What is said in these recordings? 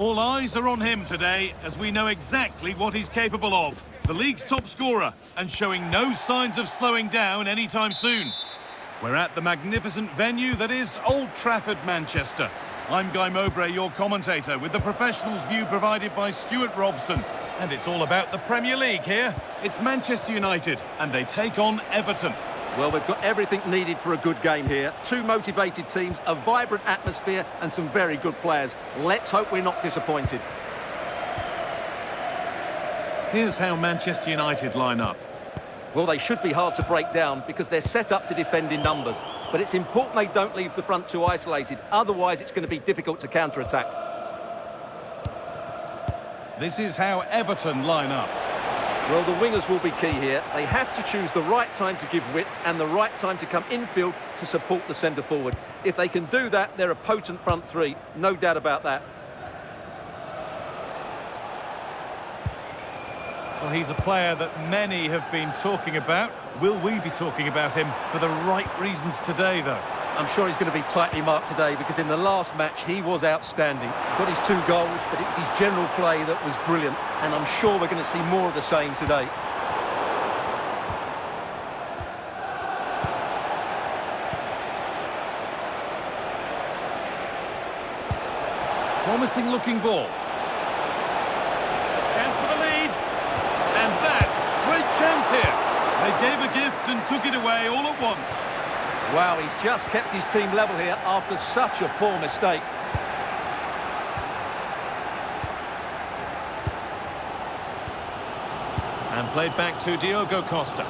All eyes are on him today, as we know exactly what he's capable of. The league's top scorer, and showing no signs of slowing down anytime soon. We're at the magnificent venue that is Old Trafford, Manchester. I'm Guy Mowbray, your commentator, with the professionals' view provided by Stuart Robson. And it's all about the Premier League here. It's Manchester United, and they take on Everton. Well, we've got everything needed for a good game here. Two motivated teams, a vibrant atmosphere and some very good players. Let's hope we're not disappointed. Here's how Manchester United line up. Well, they should be hard to break down because they're set up to defend in numbers. But it's important they don't leave the front too isolated. Otherwise, it's going to be difficult to counter-attack. This is how Everton line up. Well, the wingers will be key here. They have to choose the right time to give width and the right time to come infield to support the centre-forward. If they can do that, they're a potent front three. No doubt about that. Well, he's a player that many have been talking about. Will we be talking about him for the right reasons today, though? I'm sure he's going to be tightly marked today because in the last match he was outstanding. Got his 2 goals, but it was his general play that was brilliant, and I'm sure we're going to see more of the same today. Promising looking ball. Chance for the lead. And that, great chance here. They gave a gift and took it away all at once. Wow, he's just kept his team level here after such a poor mistake. And played back to Diogo Costa.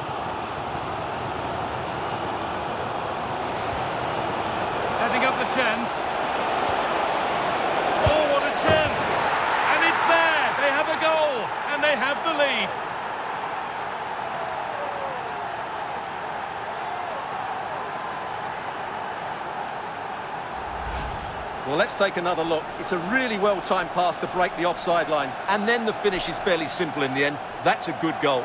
Setting up the chance. Oh, what a chance! And it's there! They have a goal, and they have the lead. Well, let's take another look. It's a really well-timed pass to break the offside line. And then the finish is fairly simple in the end. That's a good goal.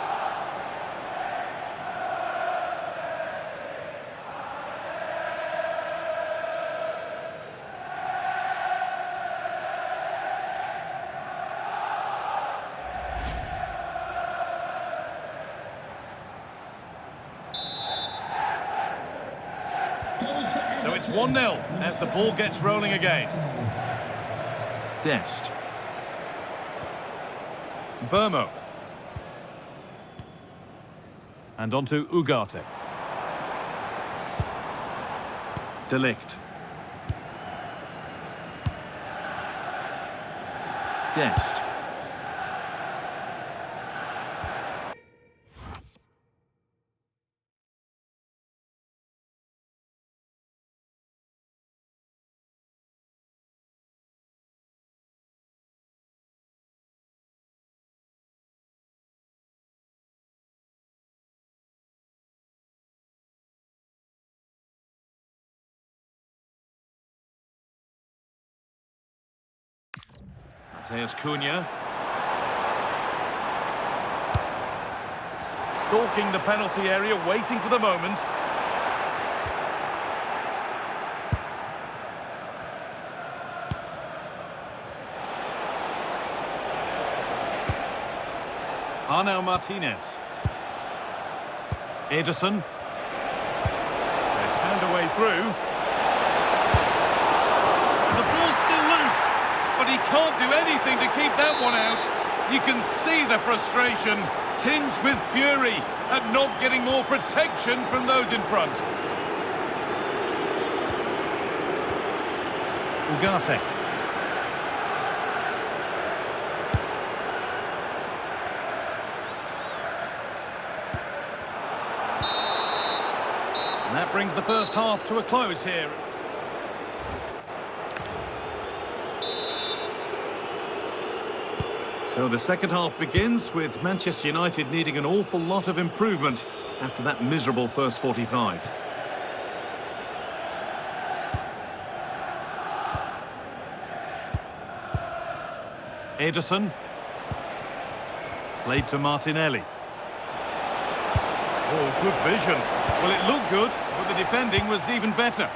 So it's 1-0 as the ball gets rolling again. Dest. Burmo. And on to Ugarte. De Ligt. Dest. There's Cunha. Stalking the penalty area, waiting for the moment. Arnau Martinez. Ederson. They found a way through. And the ball's still loose. But he can't do anything to keep that one out. You can see the frustration, tinged with fury, at not getting more protection from those in front. Ugarte. And that brings the first half to a close here. So the second half begins with Manchester United needing an awful lot of improvement after that miserable first 45. Ederson. Played to Martinelli. Oh, good vision. Well, it looked good, but the defending was even better.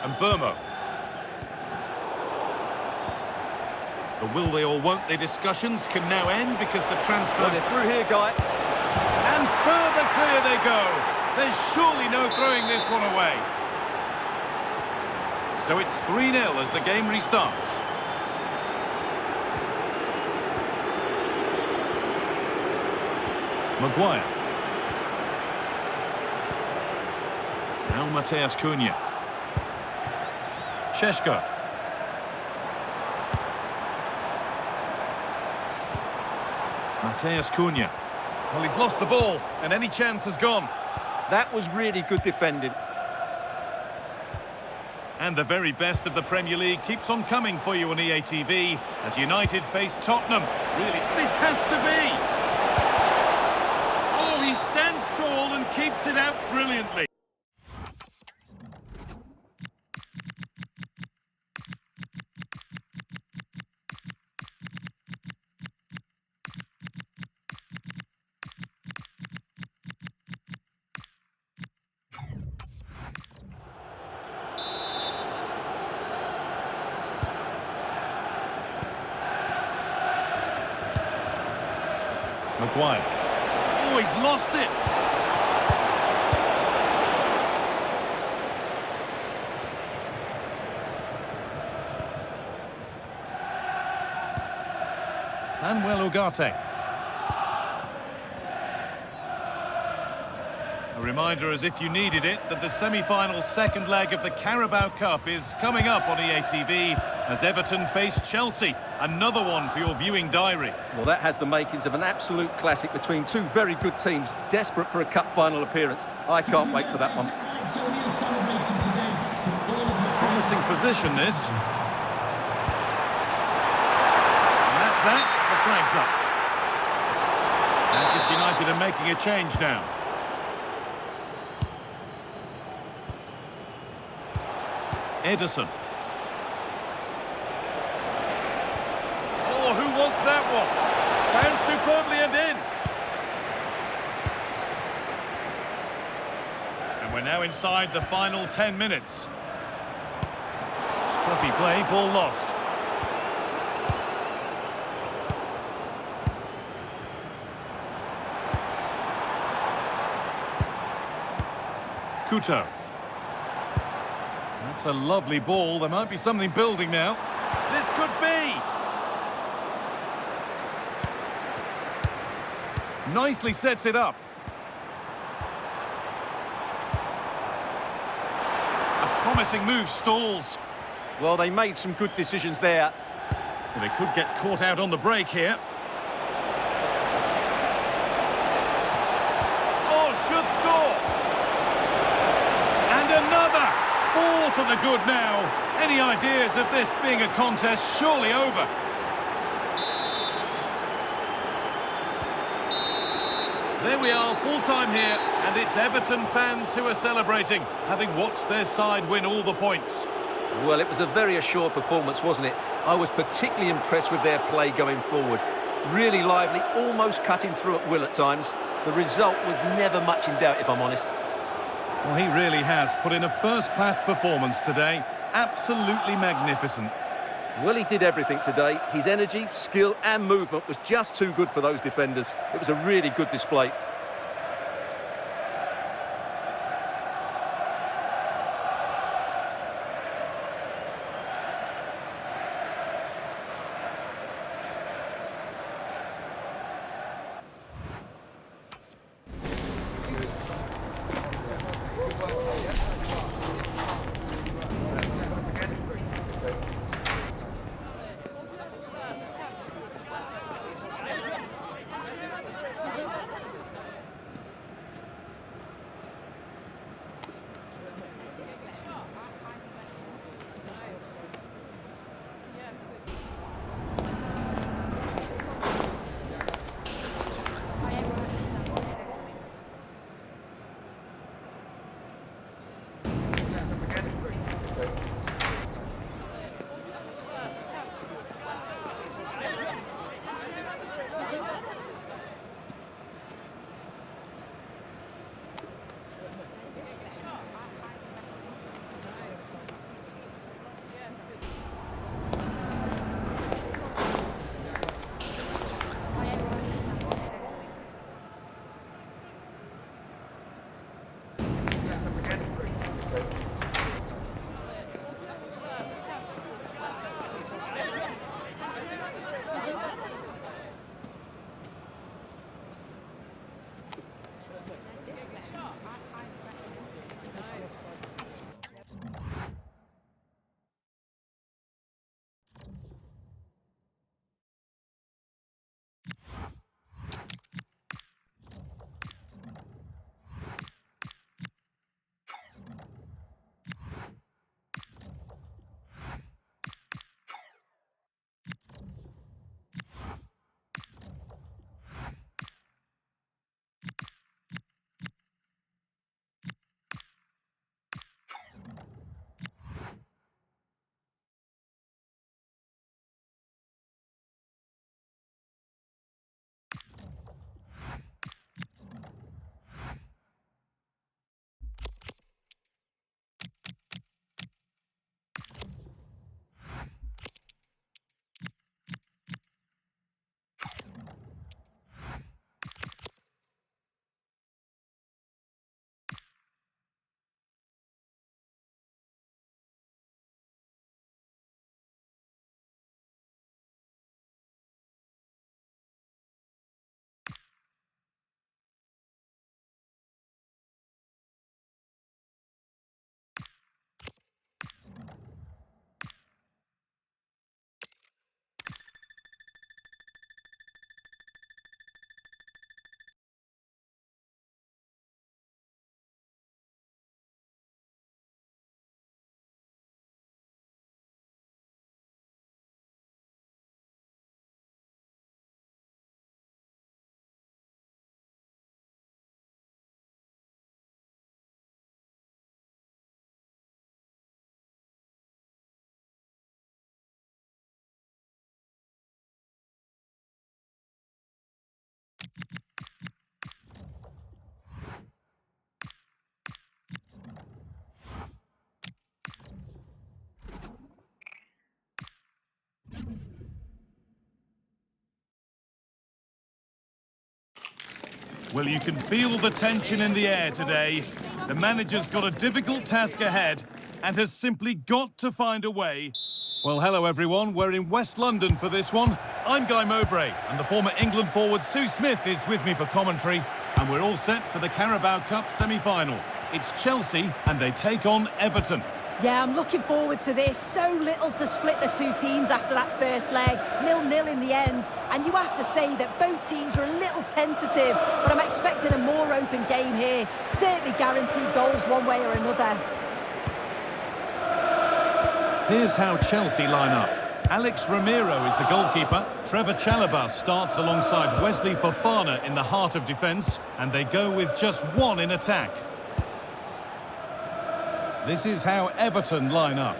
and Burmo. The will they or won't they discussions can now end because the transfer... Well, they're through here, Guy. And further clear they go. There's surely no throwing this one away. So it's 3-0 as the game restarts. Maguire. Now Mateus Cunha. Šeško. Mateus Cunha. Well, he's lost the ball, and any chance has gone. That was really good defending. And the very best of the Premier League keeps on coming for you on EA TV as United face Tottenham. Really, this has to be! Oh, he stands tall and keeps it out brilliantly. Maguire. Oh, he's lost it. Manuel Ugarte. A reminder, as if you needed it, that the semi-final second leg of the Carabao Cup is coming up on EA TV as Everton face Chelsea. Another one for your viewing diary. Well, that has the makings of an absolute classic between two very good teams, desperate for a cup final appearance. I can't wait for that one. Promising position, this. And that's that. The flag's up. Manchester United are making a change now. Ederson. Oh, who wants that one? Found superbly and in. And we're now inside the final 10 minutes. Scruffy play, ball lost. Couto. That's a lovely ball. There might be something building now. This could be! Nicely sets it up. A promising move stalls. Well, they made some good decisions there. Well, they could get caught out on the break here. Oh, should score! And another! All to the good now. Any ideas of this being a contest surely over? There we are, full-time here, and it's Everton fans who are celebrating, having watched their side win all the points. Well, it was a very assured performance, wasn't it? I was particularly impressed with their play going forward. Really lively, almost cutting through at will at times. The result was never much in doubt, if I'm honest. Well, he really has put in a first-class performance today. Absolutely magnificent. Well, he did everything today. His energy, skill and movement was just too good for those defenders. It was a really good display. Well, you can feel the tension in the air today. The manager's got a difficult task ahead and has simply got to find a way. Well, hello everyone, we're in West London for this one. I'm Guy Mowbray, and the former England forward Sue Smith is with me for commentary, and we're all set for the Carabao Cup semi-final. It's Chelsea, and they take on Everton. Yeah, I'm looking forward to this. So little to split the two teams after that first leg. 0-0 in the end. And you have to say that both teams were a little tentative, but I'm expecting a more open game here. Certainly guaranteed goals one way or another. Here's how Chelsea line up. Alex Romero is the goalkeeper. Trevor Chalobah starts alongside Wesley Fofana in the heart of defence, and they go with just one in attack. This is how Everton line up.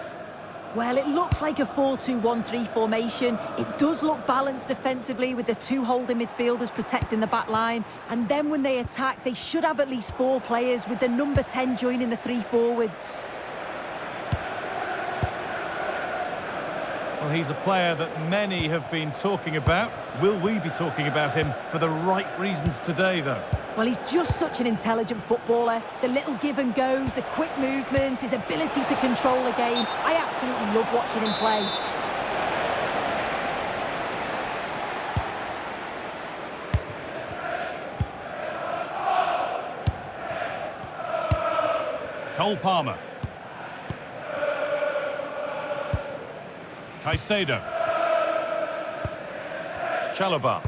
Well, it looks like a 4-2-1-3 formation. It does look balanced defensively with the two holding midfielders protecting the back line. And then when they attack, they should have at least 4 players, with the number 10 joining the 3 forwards. Well, he's a player that many have been talking about. Will we be talking about him for the right reasons today, though? Well, he's just such an intelligent footballer. The little give and goes, the quick movement, his ability to control the game. I absolutely love watching him play. Cole Palmer. Caicedo. Chalobah.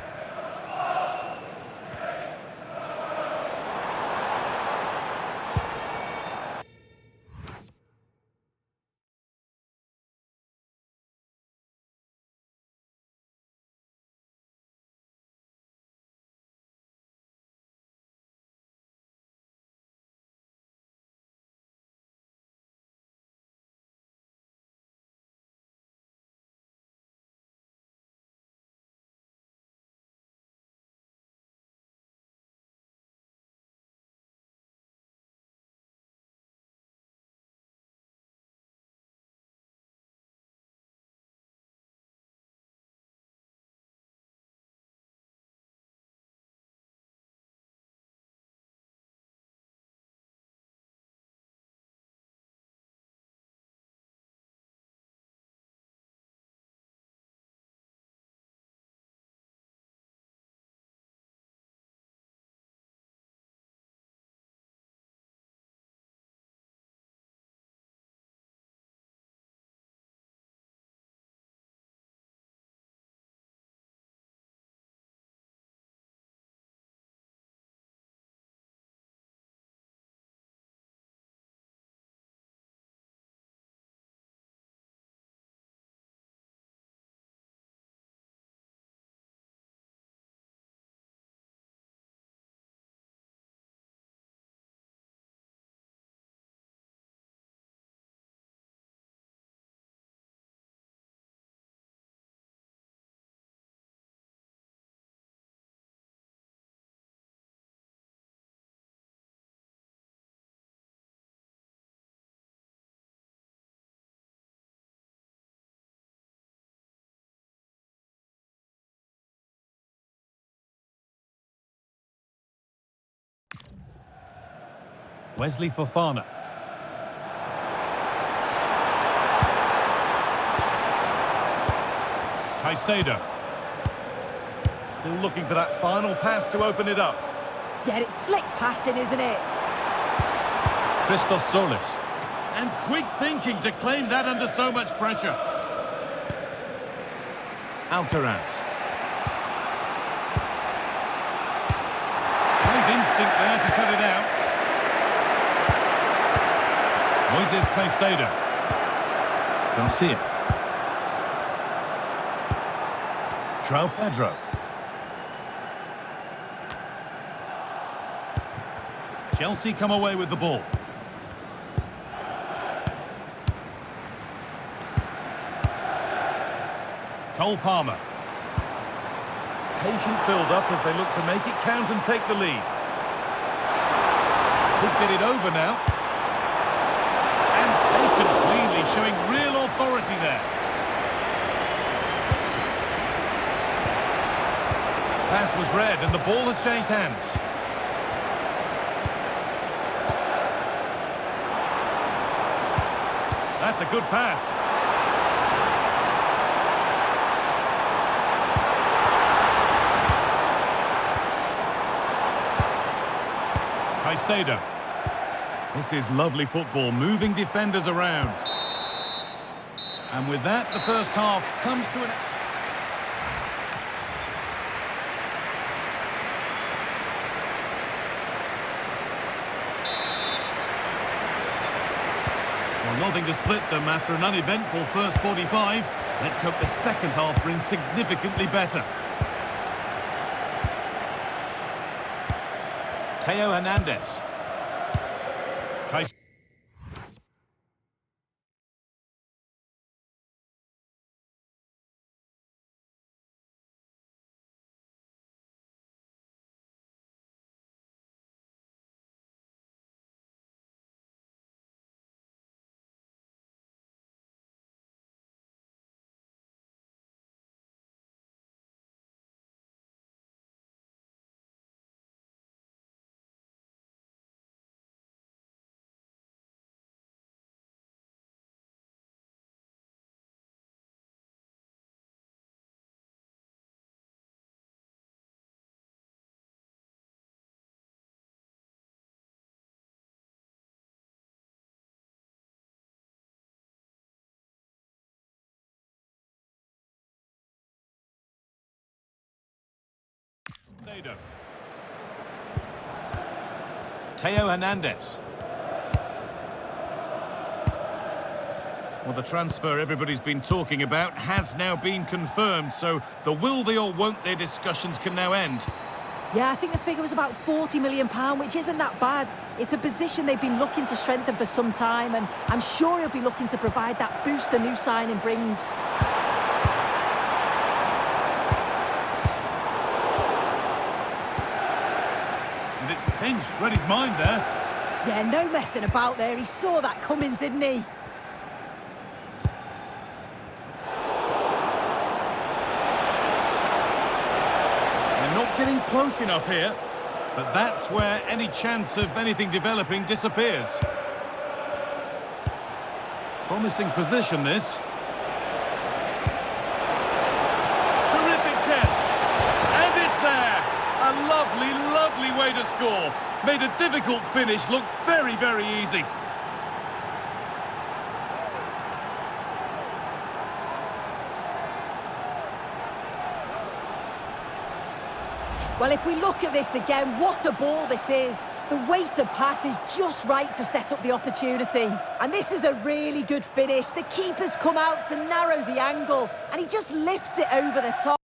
Wesley Fofana. Caicedo. Still looking for that final pass to open it up. Yeah, it's slick passing, isn't it? Christos Solis. And quick thinking to claim that under so much pressure. Alcaraz. Great instinct there to cut it out. Moyse Caicedo. Garcia. João Pedro. Chelsea come away with the ball. Cole Palmer. Patient build-up as they look to make it count and take the lead. Could get it over now. And taken cleanly, showing real authority there. Pass was read and the ball has changed hands. That's a good pass. Caicedo. This is lovely football, moving defenders around. And with that, the first half comes to an... Well, nothing to split them after an uneventful first 45. Let's hope the second half brings significantly better. Theo Hernandez. Theo Hernandez. Well, the transfer everybody's been talking about has now been confirmed, so the will they or won't they discussions can now end. Yeah, I think the figure was about £40 million, which isn't that bad. It's a position they've been looking to strengthen for some time, and I'm sure he'll be looking to provide that boost the new signing brings. Pinched, read his mind there. Yeah, no messing about there. He saw that coming, didn't he? They're not getting close enough here, but that's where any chance of anything developing disappears. Promising position, this. Terrific chance. And it's there. A lovely, lovely way to score. Made a difficult finish look very, very easy. Well, if we look at this again, what a ball this is. The weighted pass is just right to set up the opportunity. And this is a really good finish. The keeper's come out to narrow the angle, and he just lifts it over the top.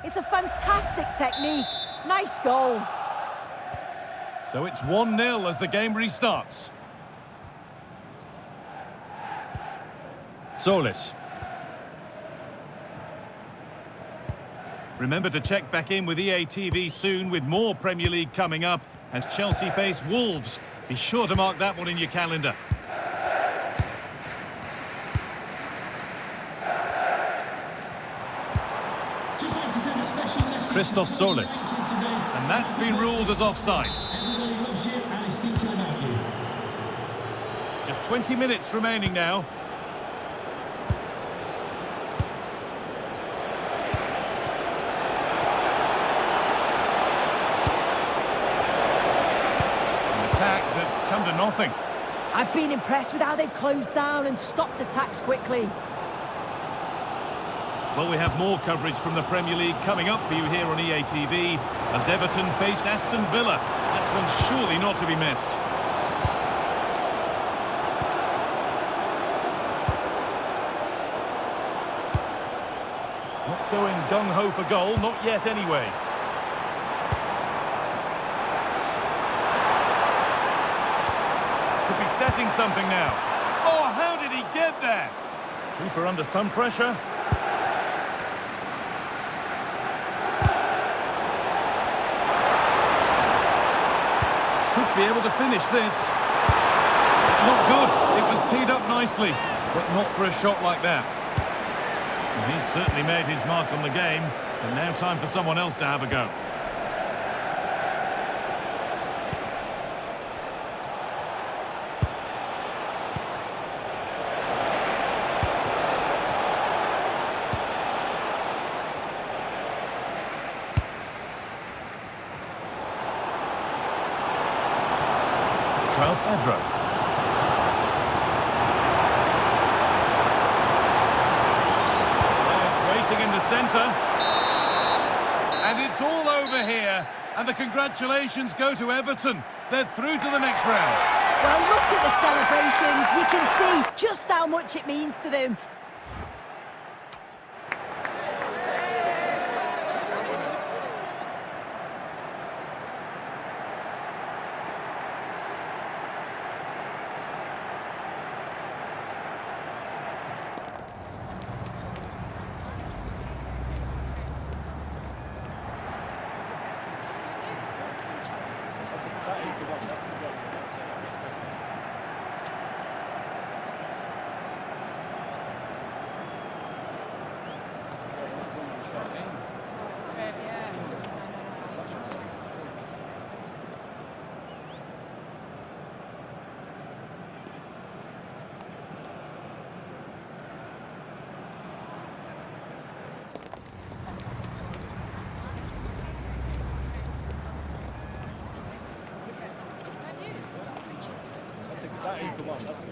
It's a fantastic technique. Nice goal. So it's 1-0 as the game restarts. Solis. Remember to check back in with EA TV soon with more Premier League coming up as Chelsea face Wolves. Be sure to mark that one in your calendar. Christos Solis. And that's been ruled as offside. Just 20 minutes remaining now. An attack that's come to nothing. I've been impressed with how they've closed down and stopped attacks quickly. Well, we have more coverage from the Premier League coming up for you here on EA TV as Everton face Aston Villa. That's one surely not to be missed. Not going gung-ho for goal, not yet anyway. Could be setting something now. Oh, how did he get there? Keeper under some pressure. Be able to finish this. Not good. It was teed up nicely, but not for a shot like that. Well, he's certainly made his mark on the game, And now time for someone else to have a go. Pedro. Waiting in the centre. And it's all over here. And the congratulations go to Everton. They're through to the next round. Well, look at the celebrations. You can see just how much it means to them. That is the one. That's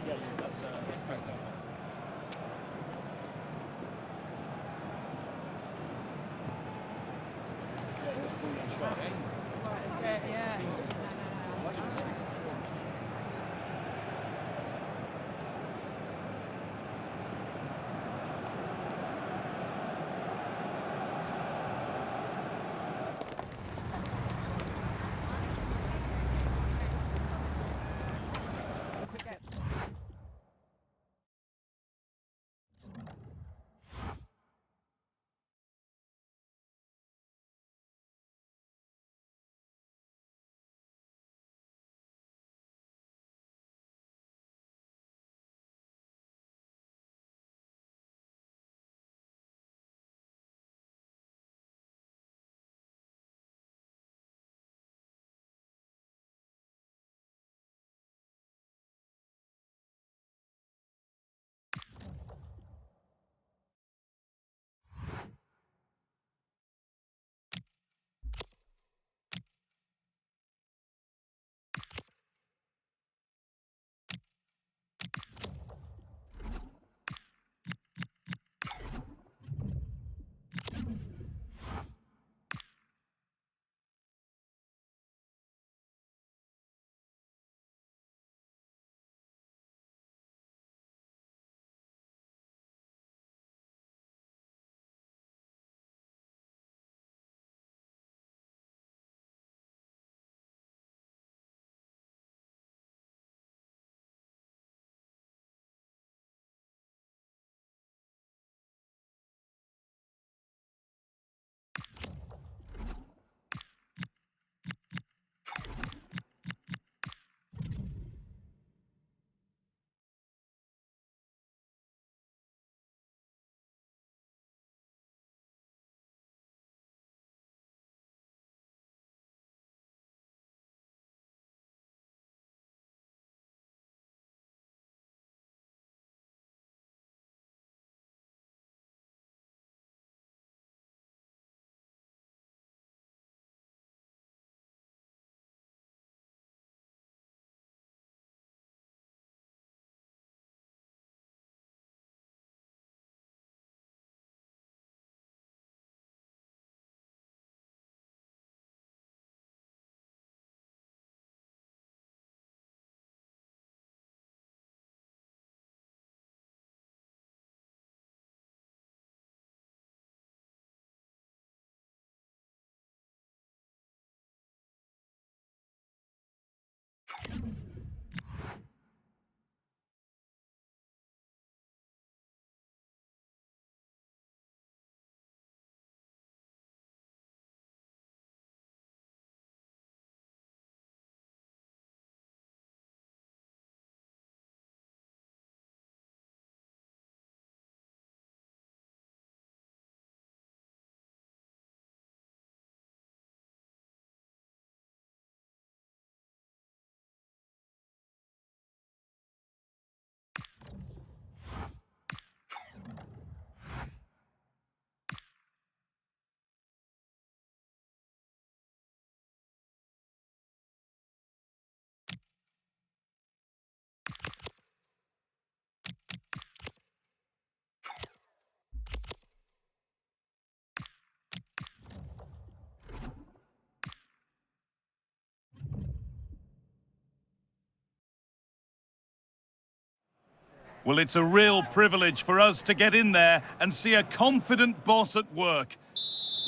Well, it's a real privilege for us to get in there and see a confident boss at work.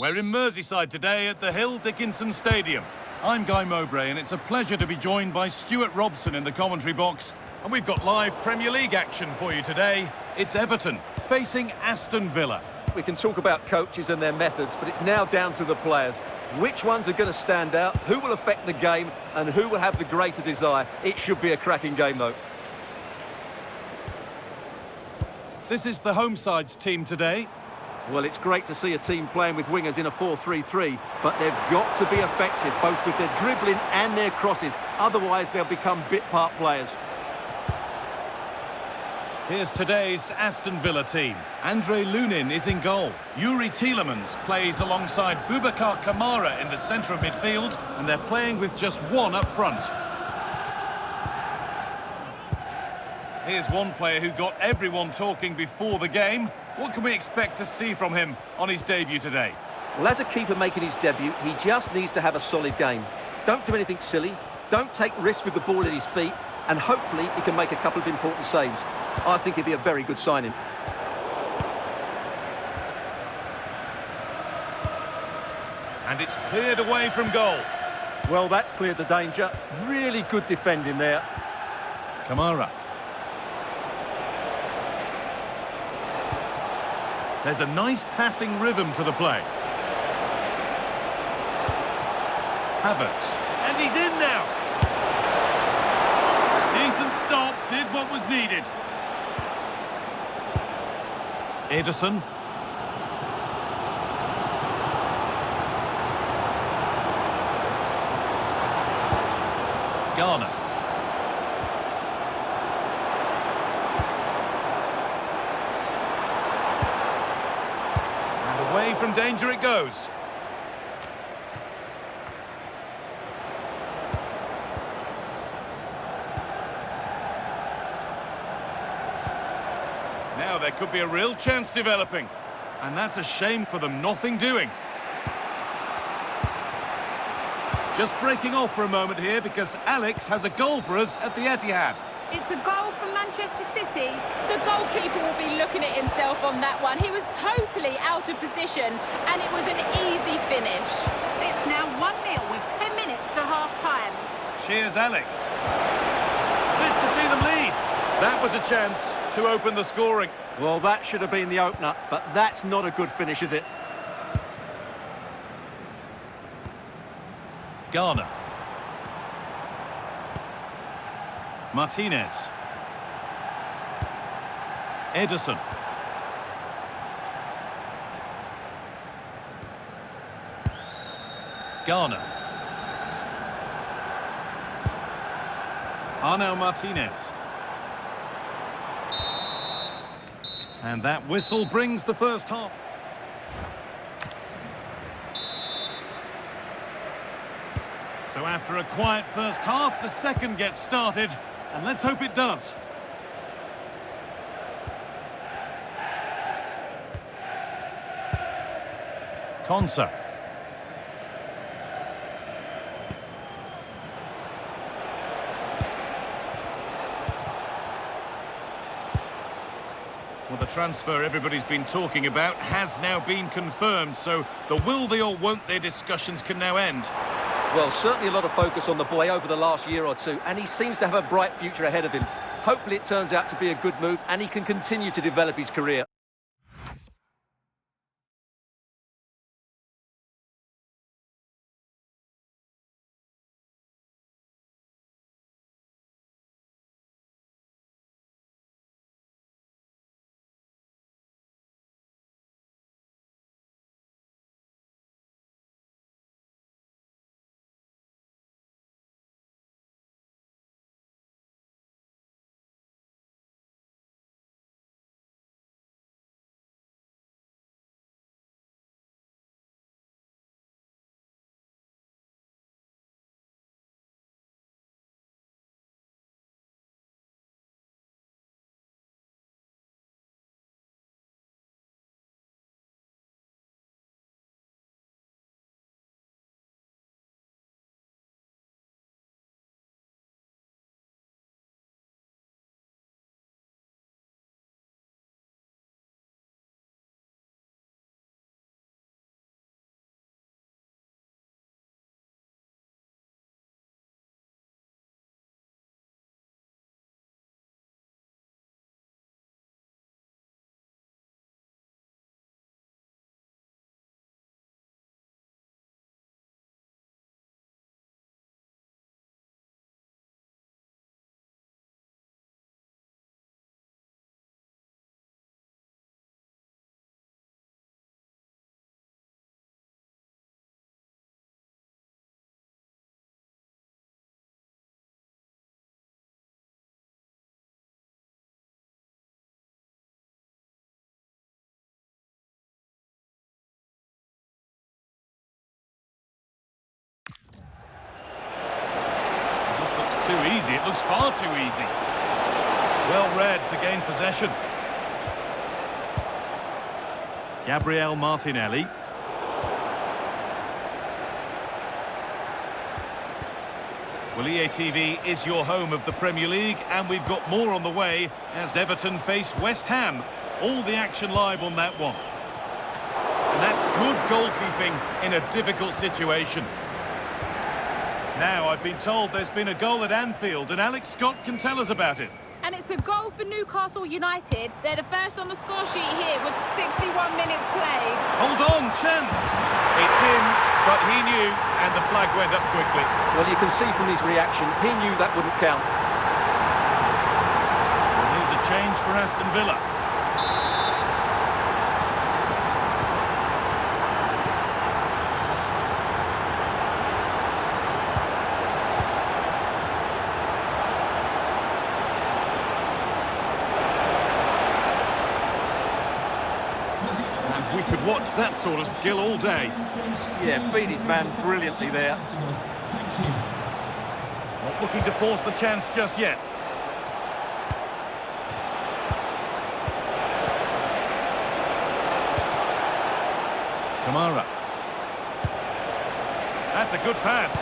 We're in Merseyside today at the Hill Dickinson Stadium. I'm Guy Mowbray, and it's a pleasure to be joined by Stuart Robson in the commentary box. And we've got live Premier League action for you today. It's Everton facing Aston Villa. We can talk about coaches and their methods, but it's now down to the players. Which ones are going to stand out, who will affect the game, and who will have the greater desire? It should be a cracking game, though. This is the home side's team today. Well, it's great to see a team playing with wingers in a 4-3-3, but they've got to be effective, both with their dribbling and their crosses. Otherwise, they'll become bit-part players. Here's today's Aston Villa team. Andre Lunin is in goal. Yuri Tielemans plays alongside Boubacar Kamara in the centre of midfield, and they're playing with just one up front. Here's one player who got everyone talking before the game. What can we expect to see from him on his debut today? Well, as a keeper making his debut, he just needs to have a solid game. Don't do anything silly, don't take risks with the ball at his feet, and hopefully he can make a couple of important saves. I think he'd be a very good signing. And it's cleared away from goal. Well, that's cleared the danger. Really good defending there. Kamara. There's a nice passing rhythm to the play. Havertz. And he's in now. Decent stop, did what was needed. Ederson. Garner. And away from danger it goes. Now there could be a real chance developing. And that's a shame for them, nothing doing. Just breaking off for a moment here because Alex has a goal for us at the Etihad. It's a goal from Manchester City. The goalkeeper will be looking at himself on that one. He was totally out of position, and it was an easy finish. It's now 1-0 with 10 minutes to half-time. Cheers, Alex. This to see them lead. That was a chance to open the scoring. Well, that should have been the opener, but that's not a good finish, is it? Garner. Martinez. Ederson. Garner. Arnau Martinez. And that whistle brings the first half. So after a quiet first half, the second gets started, and let's hope it does. Konsa. Well, the transfer everybody's been talking about has now been confirmed, so the will they or won't they discussions can now end. Well, certainly a lot of focus on the boy over the last year or two, and he seems to have a bright future ahead of him. Hopefully it turns out to be a good move, and he can continue to develop his career. easy. It looks far too easy. Well read to gain possession. Gabriel Martinelli. Well, EA TV is your home of the Premier League, and we've got more on the way as Everton face West Ham. All the action live on that one. And that's good goalkeeping in a difficult situation. Now, I've been told there's been a goal at Anfield, and Alex Scott can tell us about it. And it's a goal for Newcastle United. They're the first on the score sheet here with 61 minutes played. Hold on, chance. It's in, but he knew, and the flag went up quickly. Well, you can see from his reaction, he knew that wouldn't count. And here's a change for Aston Villa. We could watch that sort of skill all day. Yeah, beat his man brilliantly there. Not looking to force the chance just yet. Kamara. That's a good pass.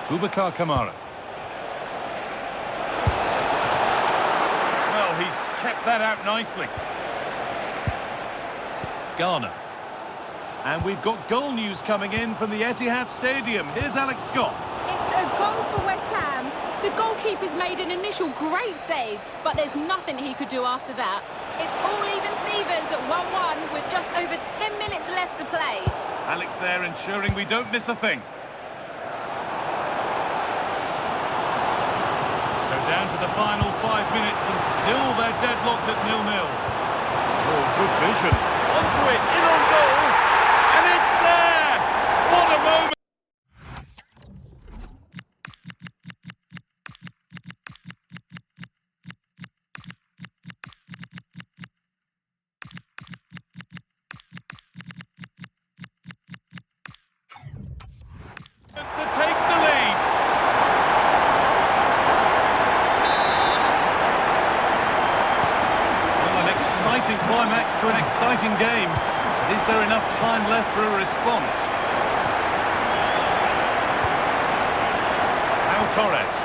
Boubacar Kamara. He's kept that out nicely. Garner. And we've got goal news coming in from the Etihad Stadium. Here's Alex Scott. It's a goal for West Ham. The goalkeeper's made an initial great save, but there's nothing he could do after that. It's all even Stevens at 1-1 with just over 10 minutes left to play. Alex there ensuring we don't miss a thing. Down to the final 5 minutes and still they're deadlocked at 0-0. Oh, good vision. Onto it, in on goal, and it's there! What a moment! To take the lead. Exciting climax to an exciting game. Is there enough time left for a response? Now Torres.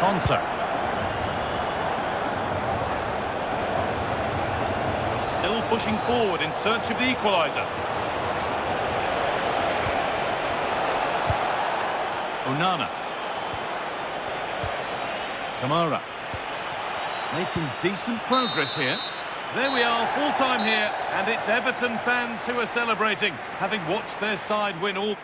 Ponsa. Still pushing forward in search of the equaliser. Onana. Kamara. Making decent progress here. There we are, full time here, and it's Everton fans who are celebrating, having watched their side win all...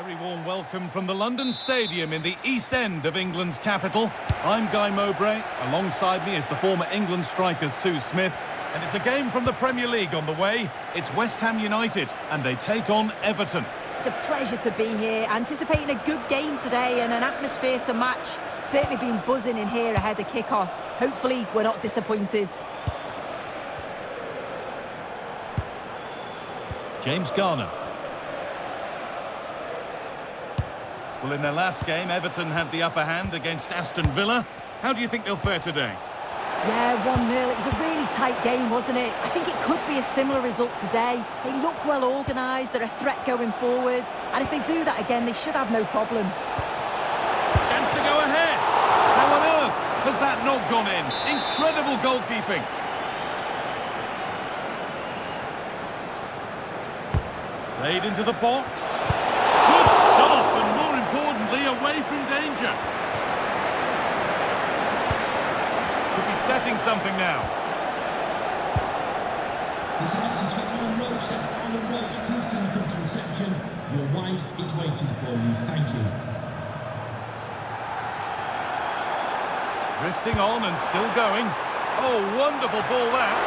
Very warm welcome from the London Stadium in the East End of England's capital. I'm Guy Mowbray. Alongside me is the former England striker Sue Smith. And it's a game from the Premier League on the way. It's West Ham United and they take on Everton. It's a pleasure to be here, anticipating a good game today and an atmosphere to match. Certainly been buzzing in here ahead of kick-off. Hopefully we're not disappointed. James Garner. Well, in their last game, Everton had the upper hand against Aston Villa. How do you think they'll fare today? Yeah, 1-0. It was a really tight game, wasn't it? I think it could be a similar result today. They look well organised, they're a threat going forward, and if they do that again, they should have no problem. Chance to go ahead. How on earth has that not gone in? Incredible goalkeeping. Played into the box. Good stop, and more importantly, away from danger. Could be setting something now. This is a message for Alan Roach. That's Alan Roach. Please can you come to reception? Your wife is waiting for you. Thank you. Drifting on and still going. Oh, wonderful ball that.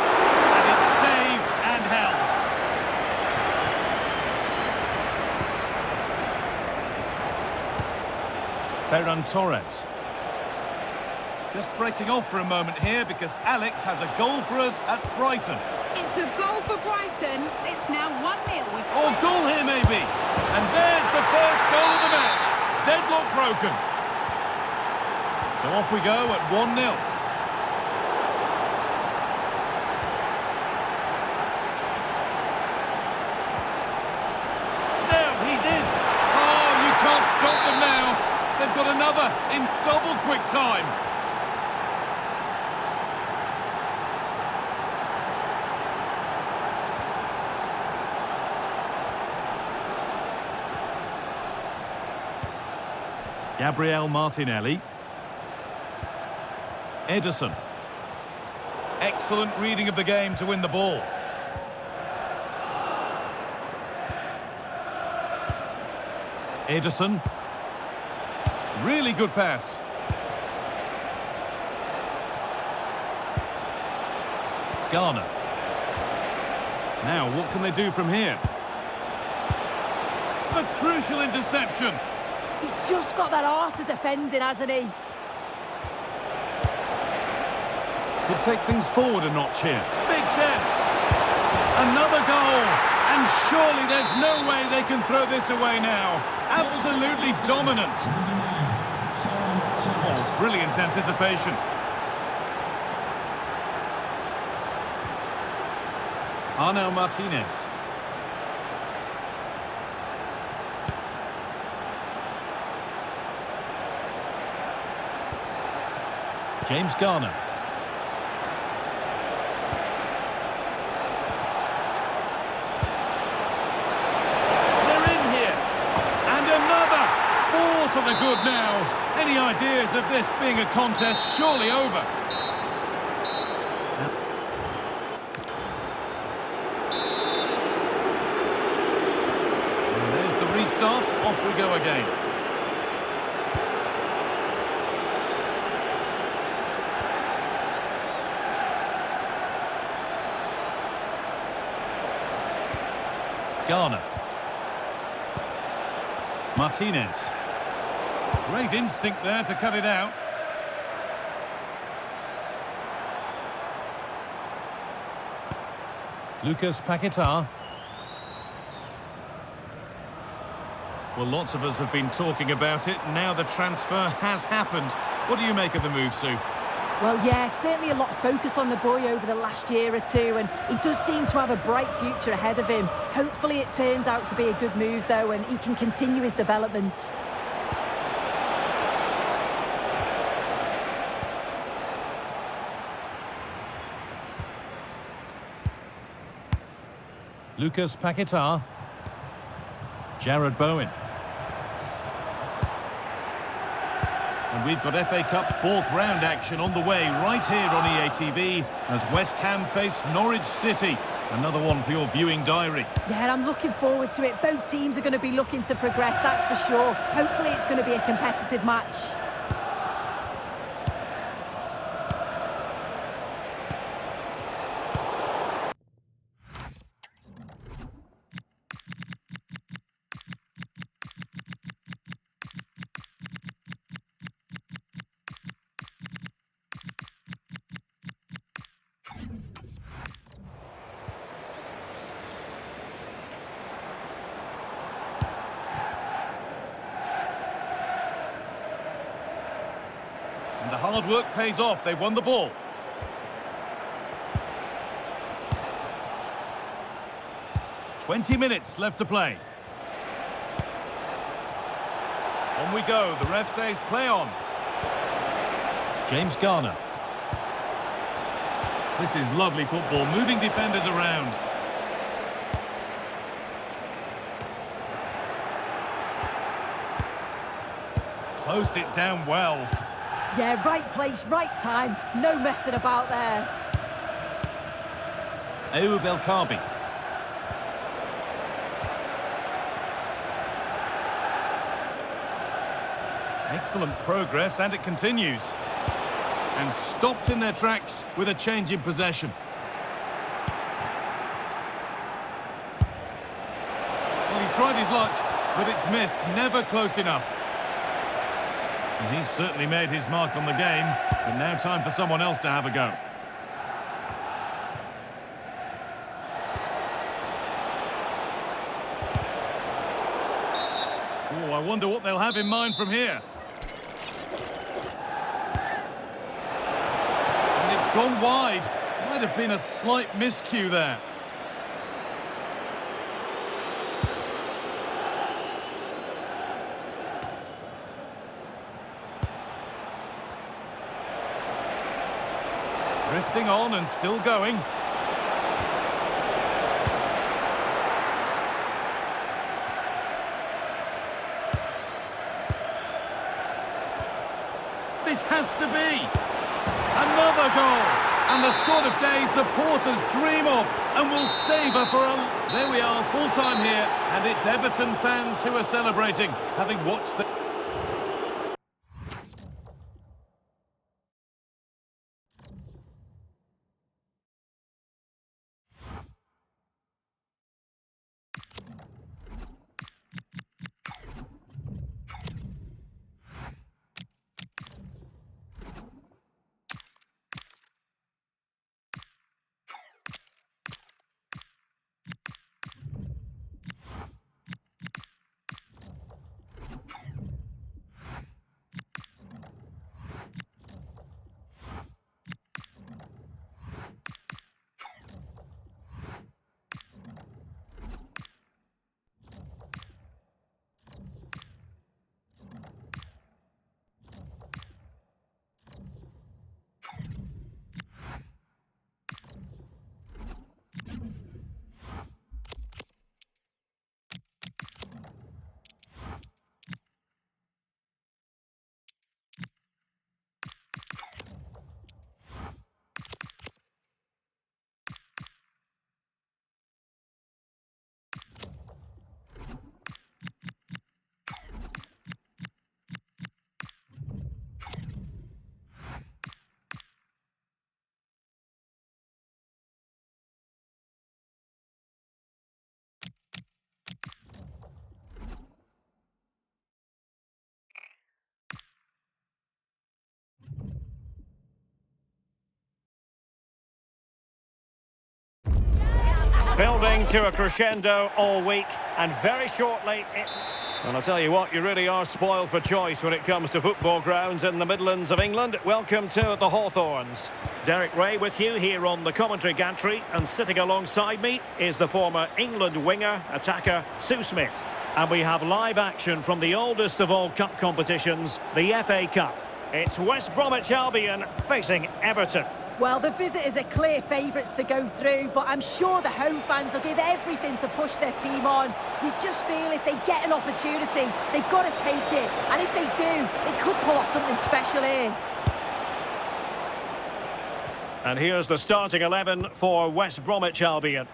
And it's saved and held. Ferran Torres. Just breaking off for a moment here because Alex has a goal for us at Brighton. It's a goal for Brighton. It's now 1-0 with... Oh, goal here maybe. And there's the first goal of the match. Deadlock broken. So off we go at 1-0. Now he's in. Oh, you can't stop them now. They've got another in double quick time. Gabriel Martinelli. Ederson. Excellent reading of the game to win the ball. Ederson. Really good pass. Garner. Now, what can they do from here? A crucial interception. He's just got that art of defending, hasn't he? Could take things forward a notch here. Big chance. Another goal. And surely there's no way they can throw this away now. Absolutely dominant. Oh, brilliant anticipation. Arnau Martinez. James Garner. They're in here. And another. 4 to the good now. Any ideas of this being a contest surely over? And there's the restart. Off we go again. Garner. Martinez. Great instinct there to cut it out. Lucas Paquetá. Well, lots of us have been talking about it. Now the transfer has happened. What do you make of the move, Sue? Well, yeah, certainly a lot of focus on the boy over the last year or two, and he does seem to have a bright future ahead of him. Hopefully it turns out to be a good move, though, and he can continue his development. Lucas Paquetá. Jarrad Bowen. And we've got FA Cup 4th round action on the way right here on EA TV as West Ham face Norwich City. Another one for your viewing diary. Yeah, and I'm looking forward to it. Both teams are going to be looking to progress, that's for sure. Hopefully it's going to be a competitive match. And the hard work pays off. They won the ball. "20 minutes left to play. On we go. The ref says play on. James Garner. This is lovely football, moving defenders around. Closed it down well. Yeah, right place, right time. No messing about there. Kobbie. Excellent progress, and it continues. And stopped in their tracks with a change in possession. Well, he tried his luck, but it's missed. Never close enough. And he's certainly made his mark on the game, but now time for someone else to have a go. Oh, I wonder what they'll have in mind from here. And it's gone wide. Might have been a slight miscue there. Drifting on and still going. This has to be another goal, and the sort of day supporters dream of and will savour for a... There we are, full time here, and it's Everton fans who are celebrating, having watched the... Building to a crescendo all week, and very shortly... Well, I'll tell you what, you really are spoiled for choice when it comes to football grounds in the Midlands of England. Welcome to the Hawthorns. Derek Ray with you here on the commentary gantry, and sitting alongside me is the former England winger, attacker, Sue Smith. And we have live action from the oldest of all cup competitions, the FA Cup. It's West Bromwich Albion facing Everton. Well, the visitors are clear favourites to go through, but I'm sure the home fans will give everything to push their team on. You just feel if they get an opportunity, they've got to take it. And if they do, they could pull off something special here. And here's the starting 11 for West Bromwich Albion.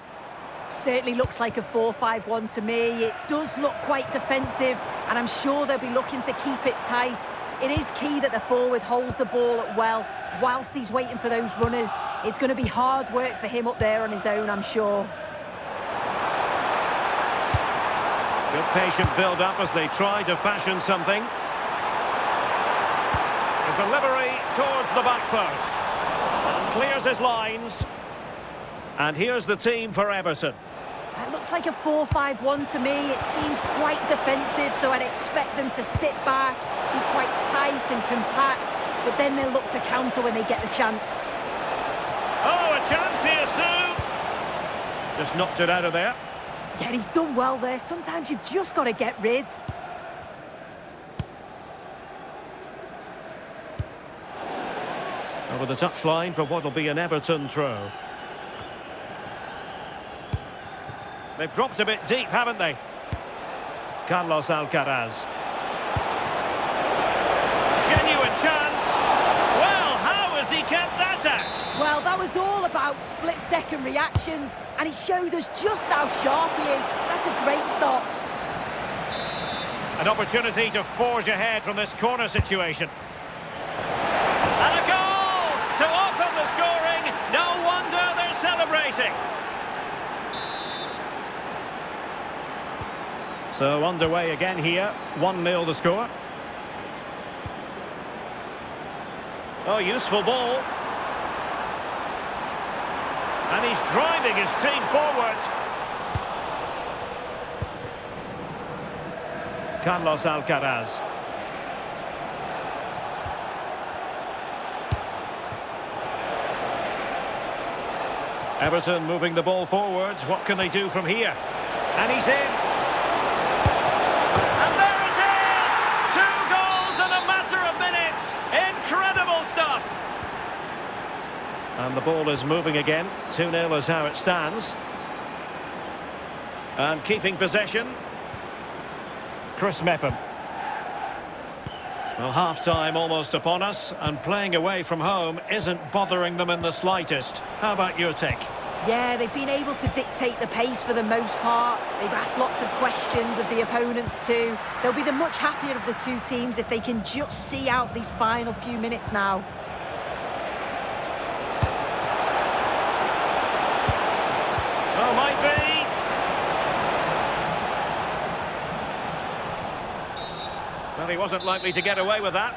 Certainly looks like a 4-5-1 to me. It does look quite defensive, and I'm sure they'll be looking to keep it tight. It is key that the forward holds the ball up well whilst he's waiting for those runners. It's going to be hard work for him up there on his own, I'm sure. Good patient build-up as they try to fashion something. A delivery towards the back post. And clears his lines. And here's the team for Everton. It looks like a 4-5-1 to me. It seems quite defensive, so I'd expect them to sit back, be quite tight and compact, but then they'll look to counter when they get the chance. Oh, a chance here, Sue! Just knocked it out of there. Yeah, he's done well there. Sometimes you've just got to get rid. Over the touchline for what will be an Everton throw. They've dropped a bit deep, haven't they? Carlos Alcaraz. Genuine chance. Well, how has he kept that out? Well, that was all about split-second reactions, and he showed us just how sharp he is. That's a great stop. An opportunity to forge ahead from this corner situation. And a goal to open the scoring. No wonder they're celebrating. So underway again here, 1-0 the score. Oh, useful ball. And he's driving his team forward. Carlos Alcaraz. Everton moving the ball forwards. What can they do from here? And he's in. And the ball is moving again. 2-0 is how it stands. And keeping possession. Chris Mepham. Well, half-time almost upon us, and playing away from home isn't bothering them in the slightest. How about your take? Yeah, they've been able to dictate the pace for the most part. They've asked lots of questions of the opponents too. They'll be the much happier of the two teams if they can just see out these final few minutes now. Oh, might be. Well, he wasn't likely to get away with that.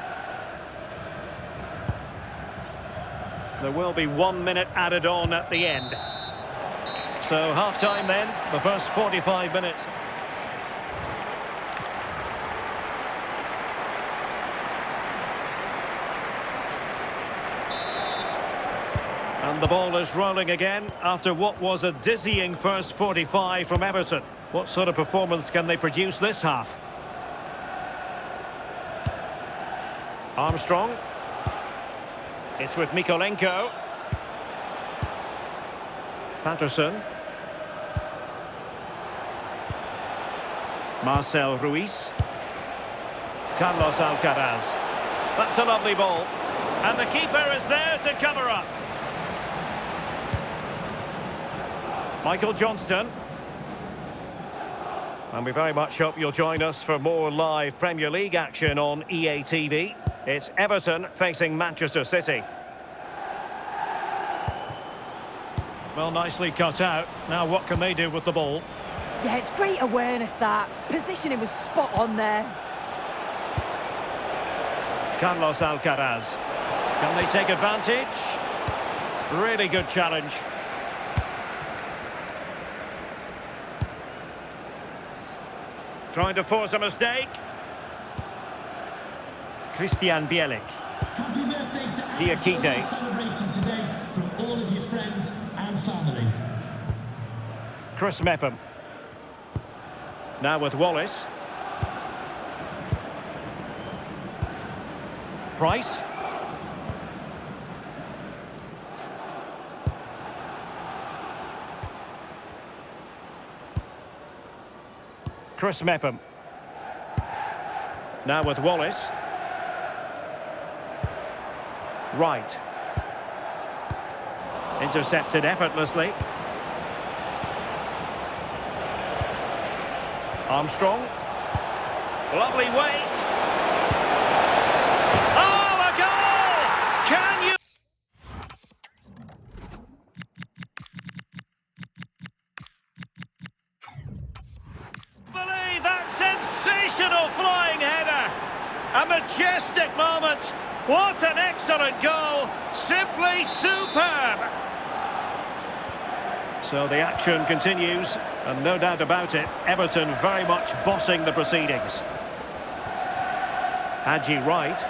There will be 1 minute added on at the end. So half-time then, the first 45 minutes. And the ball is rolling again after what was a dizzying first 45 from Everton. What sort of performance can they produce this half? Armstrong. It's with Mykolenko. Paterson. Marcel Ruiz. Carlos Alcaraz. That's a lovely ball. And the keeper is there to cover up. Michael Johnston. And we very much hope you'll join us for more live Premier League action on EA TV. It's Everton facing Manchester City. Well, nicely cut out. Now what can they do with the ball? Yeah, it's great awareness that. Positioning was spot on there. Carlos Alcaraz. Can they take advantage? Really good challenge. Trying to force a mistake. Christian Bielik. Happy birthday to Diakite. celebrating today from all of your friends and family. Chris Mepham. Now with Wallace. Price. Chris Mepham. Now with Wallace. Right. Intercepted effortlessly. Armstrong. Lovely weight. Oh, a goal! Can you... believe that sensational flying header? A majestic moment. What an excellent goal. Simply superb. So the action continues, and no doubt about it, Everton very much bossing the proceedings. Hadji Wright.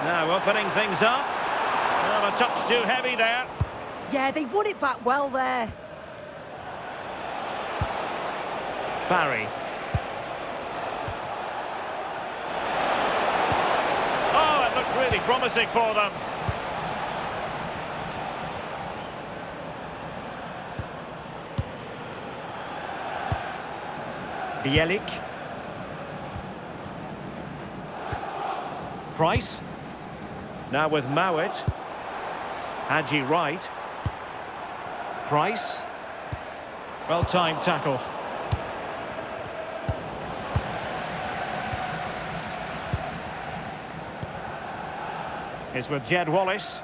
Now opening things up. Well, a touch too heavy there. Yeah, they won it back well there. Barry. Oh, it looked really promising for them. Bielik. Price. Now with Mowat. Hadji Wright. Price. Well-timed tackle. Is with Jed Wallace.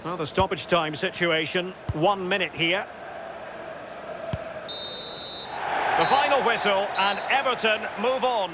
Well, the stoppage time situation, 1 minute here. The final whistle, and Everton move on.